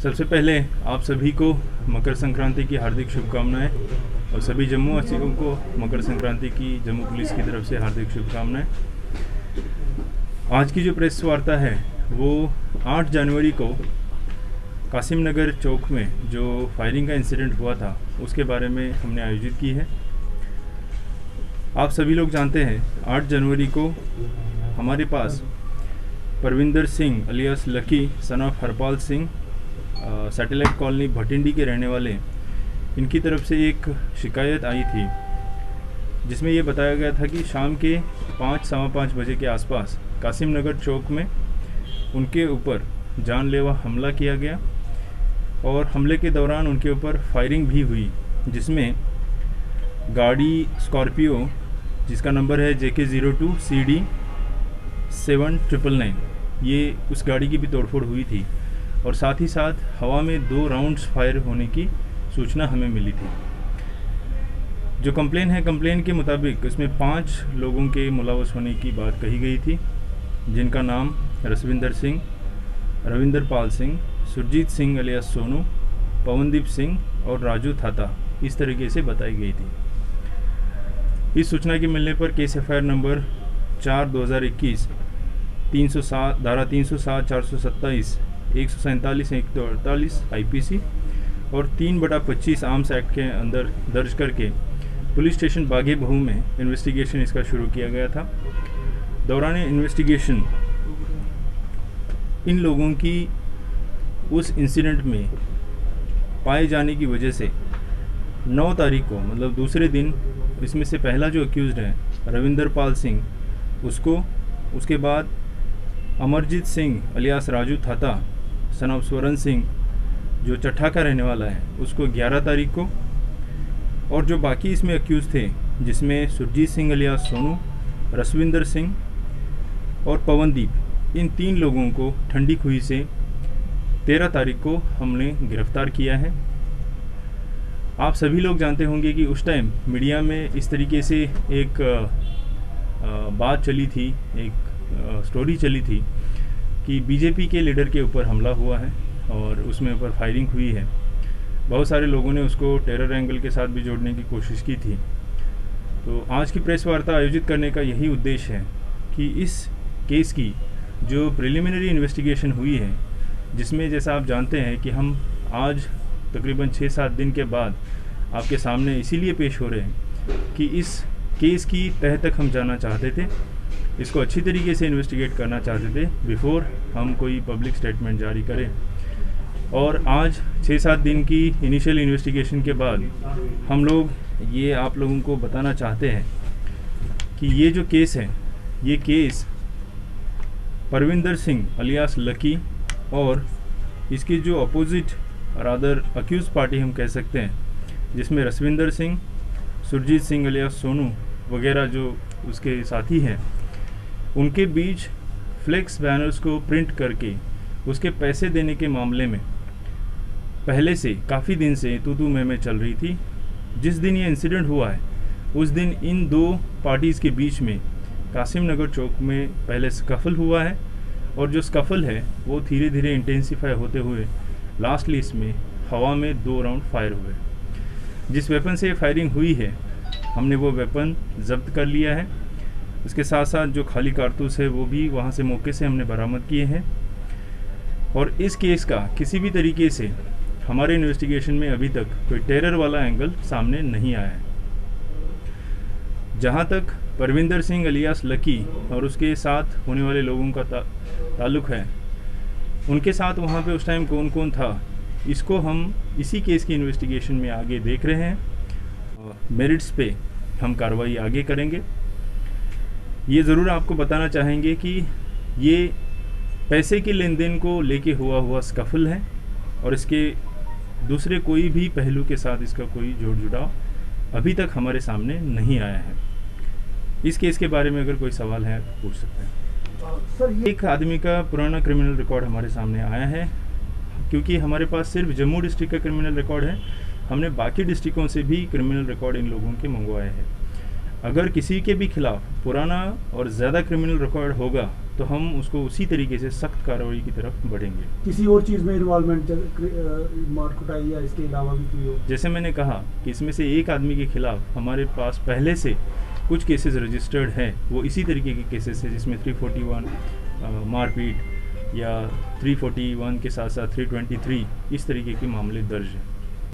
सबसे पहले आप सभी को मकर संक्रांति की हार्दिक शुभकामनाएं और सभी जम्मू वासियों को मकर संक्रांति की जम्मू पुलिस की तरफ से हार्दिक शुभकामनाएं। आज की जो प्रेस वार्ता है वो 8 जनवरी को कासिम नगर चौक में जो फायरिंग का इंसिडेंट हुआ था उसके बारे में हमने आयोजित की है। आप सभी लोग जानते हैं 8 जनवरी को हमारे पास Parvinder Singh alias lucky son of Harpal Singh satellite colony Bhatindi के रहने वाले, इनकी तरफ से एक शिकायत आई थी जिसमें ये बताया गया था कि शाम के 5-5:15 बजे के आसपास कासिम नगर चौक में उनके ऊपर जानलेवा हमला किया गया और हमले के दौरान उनके ऊपर फायरिंग भी हुई, जिसमें गाड़ी स्कॉर्पियो जिसका नंबर है JK02 CD 7999, ये उस गाड़ी की भी तोड़फोड़ हुई थी और साथ ही साथ हवा में 2 राउंड्स फायर होने की सूचना हमें मिली थी। जो कंप्लेन है, कंप्लेन के मुताबिक इसमें 5 लोगों के मुलवस होने की बात कही गई थी, जिनका नाम रसविंदर सिंह, रविंदर पाल सिंह, सुरजीत सिंह अलियास सोनू, पवनदीप सिंह और राजू थाता इस तरीके से बताई गई थी। इस सूचना के मिलने पर केस FIR नंबर 4/2021 307 धारा 307 427 147 148 IPC और 3/25 आर्म्स एक्ट के अंदर दर्ज करके पुलिस स्टेशन बागे बहू में इन्वेस्टिगेशन इसका शुरू किया गया था। दौरान इन्वेस्टिगेशन इन लोगों की उस इंसिडेंट में पाए जाने की वजह से 9 तारीख को, मतलब दूसरे दिन, इसमें से पहला जो अक्यूज़्ड है रविंदर पाल सिंह, उसको, उसके बाद Amarjeet Singh alias Raju Thata son of Swaran Singh जो चट्ठा का रहने वाला है उसको 11 तारीख को, और जो बाकी इसमें अक्यूज़ थे जिसमें सुरजीत सिंह अलियास सोनू, रसविंदर सिंह और पवनदीप, इन 3 लोगों को ठंडी खुई से 13 तारीख को हमने गिरफ्तार किया है। आप सभी लोग जानते होंगे कि उस टाइम मीडिया में इस तरीके से एक बात चली थी, एक स्टोरी चली थी कि बीजेपी के लीडर के ऊपर हमला हुआ है और उसमें ऊपर फायरिंग हुई है। बहुत सारे लोगों ने उसको टेरर एंगल के साथ भी जोड़ने की कोशिश की थी। तो आज की प्रेस वार्ता आयोजित करने का यही उद्देश्य है कि इस केस की जो प्रिलिमिनरी इन्वेस्टिगेशन हुई है, जिसमें जैसा आप जानते हैं कि हम आज तकरीबन 6-7 दिन के बाद आपके सामने इसीलिए पेश हो रहे हैं कि इस केस की तह तक हम जाना चाहते थे, इसको अच्छी तरीके से इन्वेस्टिगेट करना चाहते थे बिफोर हम कोई पब्लिक स्टेटमेंट जारी करें। और आज 6-7 दिन की इनिशियल इन्वेस्टिगेशन के बाद हम लोग ये आप लोगों को बताना चाहते हैं कि ये जो केस है, ये case Parvinder Singh alias lucky और इसकी जो अपोजिट रादर अक्यूज पार्टी हम कह सकते हैं, जिसमें रसविंदर सिंह, सुरजीत सिंह अलियास सोनू वगैरह जो उसके साथी हैं, उनके बीच फ्लेक्स बैनर्स को प्रिंट करके उसके पैसे देने के मामले में पहले से काफ़ी दिन से तू मैं चल रही थी। जिस दिन ये इंसिडेंट हुआ है उस दिन इन 2 पार्टीज़ के बीच में कासिम नगर चौक में पहले स्कफल हुआ है और जो स्कफल है वो धीरे धीरे इंटेंसिफाई होते हुए लास्टली इसमें हवा में 2 राउंड फायर हुए। जिस वेपन से फायरिंग हुई है हमने वो वेपन जब्त कर लिया है। उसके साथ साथ जो खाली कारतूस है वो भी वहाँ से मौके से हमने बरामद किए हैं। और इस केस का किसी भी तरीके से हमारे इन्वेस्टिगेशन में अभी तक कोई टेरर वाला एंगल सामने नहीं आया है। जहाँ तक परविंदर सिंह अलियास लकी और उसके साथ होने वाले लोगों का ताल्लुक़ है, उनके साथ वहाँ पे उस टाइम कौन कौन था, इसको हम इसी केस की इन्वेस्टिगेशन में आगे देख रहे हैं। मेरिट्स पे हम कार्रवाई आगे करेंगे। ये ज़रूर आपको बताना चाहेंगे कि ये पैसे के लेन देन को लेके हुआ स्कफल है और इसके दूसरे कोई भी पहलू के साथ इसका कोई जोड़ जुड़ाव अभी तक हमारे सामने नहीं आया है। इस केस के बारे में अगर कोई सवाल है तो पूछ सकते हैं। सर, एक आदमी का पुराना क्रिमिनल रिकॉर्ड हमारे सामने आया है। क्योंकि हमारे पास सिर्फ जम्मू डिस्ट्रिक्ट का क्रिमिनल रिकॉर्ड है, हमने बाकी डिस्ट्रिक्टों से भी क्रिमिनल रिकॉर्ड इन लोगों के मंगवाए हैं। अगर किसी के भी खिलाफ पुराना और ज़्यादा क्रिमिनल रिकॉर्ड होगा तो हम उसको उसी तरीके से सख्त कार्रवाई की तरफ बढ़ेंगे। किसी और चीज़ में इन्वॉल्वमेंट, मार कुटाई या इसके अलावा भी कोई हो? जैसे मैंने कहा कि इसमें से एक आदमी के खिलाफ हमारे पास पहले से कुछ केसेस रजिस्टर्ड हैं, वो इसी तरीके के केसेस हैं जिसमें 341 मारपीट या 341 के साथ साथ 323 इस तरीके के मामले दर्ज हैं।